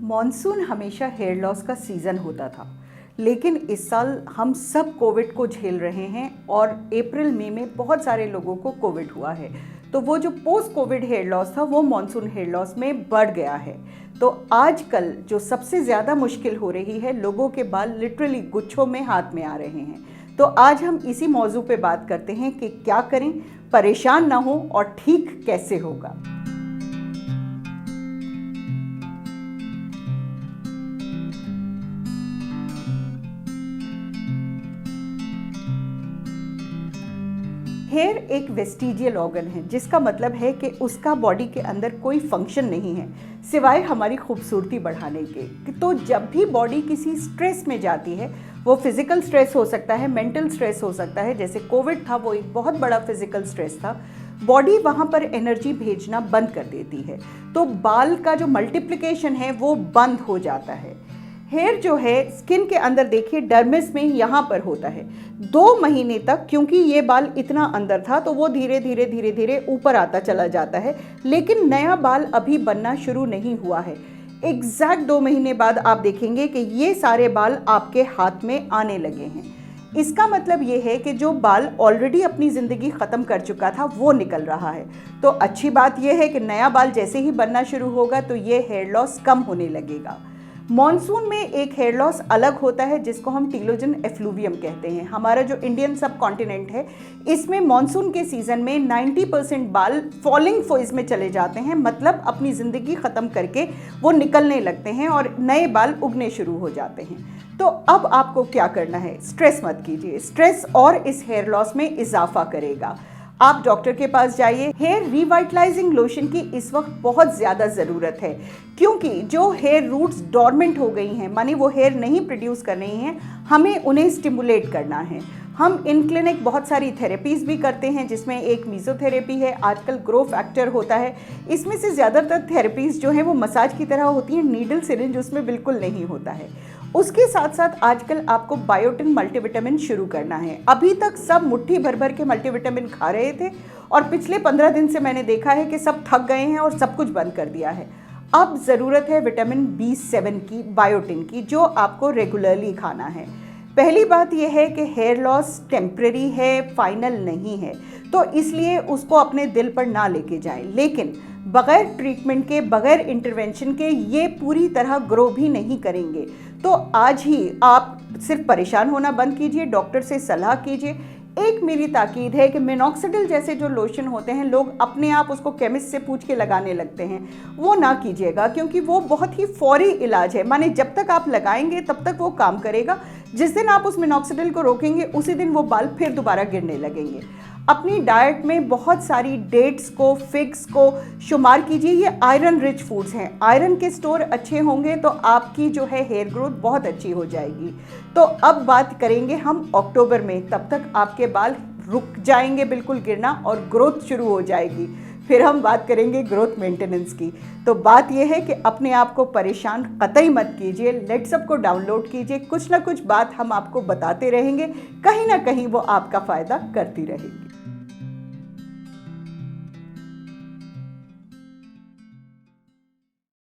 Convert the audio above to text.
Monsoon हमेशा hair loss का season होता था, लेकिन इस साल हम सब कोविड को झेल रहे हैं और अप्रैल मई में बहुत सारे लोगों को कोविड हुआ है। तो वो जो पोस्ट कोविड हेयर लॉस था वो मॉनसून हेयर लॉस में बढ़ गया है। तो आजकल जो सबसे ज़्यादा मुश्किल हो रही है, लोगों के बाल लिटरली गुच्छों में हाथ में आ रहे हैं। तो आज हम इसी मौजू पे बात करते हैं कि क्या करें, परेशान ना हो और ठीक कैसे होगा। हेयर एक वेस्टिजियल ऑर्गन है, जिसका मतलब है कि उसका बॉडी के अंदर कोई फंक्शन नहीं है सिवाय हमारी खूबसूरती बढ़ाने के। तो जब भी बॉडी किसी स्ट्रेस में जाती है, वो फिजिकल स्ट्रेस हो सकता है, मेंटल स्ट्रेस हो सकता है, जैसे कोविड था वो एक बहुत बड़ा फिजिकल स्ट्रेस था, बॉडी वहाँ पर एनर्जी भेजना बंद कर देती है। तो बाल का जो मल्टीप्लिकेशन है वो बंद हो जाता है। हेयर जो है स्किन के अंदर देखिए डर्मिस में यहाँ पर होता है। 2 महीने तक क्योंकि ये बाल इतना अंदर था तो वो धीरे धीरे ऊपर आता चला जाता है, लेकिन नया बाल अभी बनना शुरू नहीं हुआ है। एग्जैक्ट 2 महीने बाद आप देखेंगे कि ये सारे बाल आपके हाथ में आने लगे हैं। इसका मतलब ये है कि जो बाल ऑलरेडी अपनी ज़िंदगी ख़त्म कर चुका था वो निकल रहा है। तो अच्छी बात यह है कि नया बाल जैसे ही बनना शुरू होगा तो ये हेयर लॉस कम होने लगेगा। मॉनसून में एक हेयर लॉस अलग होता है जिसको हम टीलोजन एफ्लूवियम कहते हैं। हमारा जो इंडियन सब कॉन्टिनेंट है, इसमें मॉनसून के सीज़न में 90% बाल फॉलिंग फेज में चले जाते हैं, मतलब अपनी ज़िंदगी ख़त्म करके वो निकलने लगते हैं और नए बाल उगने शुरू हो जाते हैं। तो अब आपको क्या करना है, स्ट्रेस मत कीजिए। स्ट्रेस और इस हेयर लॉस में इजाफा करेगा। आप डॉक्टर के पास जाइए। हेयर रिवाइटलाइजिंग लोशन की इस वक्त बहुत ज़्यादा ज़रूरत है, क्योंकि जो हेयर रूट्स डॉर्मेंट हो गई हैं, मानी वो हेयर नहीं प्रोड्यूस कर रही हैं, हमें उन्हें स्टिमुलेट करना है। हम इन क्लिनिक बहुत सारी थेरेपीज़ भी करते हैं, जिसमें एक मीज़ोथेरेपी है, आजकल ग्रो फैक्टर होता है। इसमें से ज़्यादातर थेरेपीज़ जो हैं वो मसाज की तरह होती हैं, नीडल सिरिंज उसमें बिल्कुल नहीं होता है। उसके साथ साथ आजकल आपको बायोटिन मल्टीविटामिन शुरू करना है। अभी तक सब मुट्ठी भर भर के मल्टीविटामिन खा रहे थे और पिछले 15 दिन से मैंने देखा है कि सब थक गए हैं और सब कुछ बंद कर दिया है। अब ज़रूरत है विटामिन B7 की, बायोटिन की, जो आपको रेगुलरली खाना है। पहली बात यह है कि हेयर लॉस टेम्परेरी है, फाइनल नहीं है, तो इसलिए उसको अपने दिल पर ना लेके जाएं। लेकिन बग़ैर ट्रीटमेंट के, बग़ैर इंटरवेंशन के ये पूरी तरह ग्रो भी नहीं करेंगे। तो आज ही आप सिर्फ परेशान होना बंद कीजिए, डॉक्टर से सलाह कीजिए। एक मेरी ताकीद है कि मिनॉक्सिडिल जैसे जो लोशन होते हैं, लोग अपने आप उसको केमिस्ट से पूछ के लगाने लगते हैं, वो ना कीजिएगा, क्योंकि वो बहुत ही फौरी इलाज है। माने जब तक आप लगाएंगे तब तक वो काम करेगा, जिस दिन आप उस मिनॉक्सिडिल को रोकेंगे उसी दिन वो बाल फिर दोबारा गिरने लगेंगे। अपनी डाइट में बहुत सारी डेट्स को, फिग्स को शुमार कीजिए। ये आयरन रिच फूड्स हैं। आयरन के स्टोर अच्छे होंगे तो आपकी जो है हेयर ग्रोथ बहुत अच्छी हो जाएगी। तो अब बात करेंगे हम अक्टूबर में, तब तक आपके बाल रुक जाएंगे बिल्कुल गिरना और ग्रोथ शुरू हो जाएगी। फिर हम बात करेंगे ग्रोथ मेंटेनेंस की। तो बात यह है कि अपने आप को परेशान कतई मत कीजिए। लेट्सअप को डाउनलोड कीजिए, कुछ ना कुछ बात हम आपको बताते रहेंगे, कहीं ना कहीं वो आपका फ़ायदा करती रहेगी।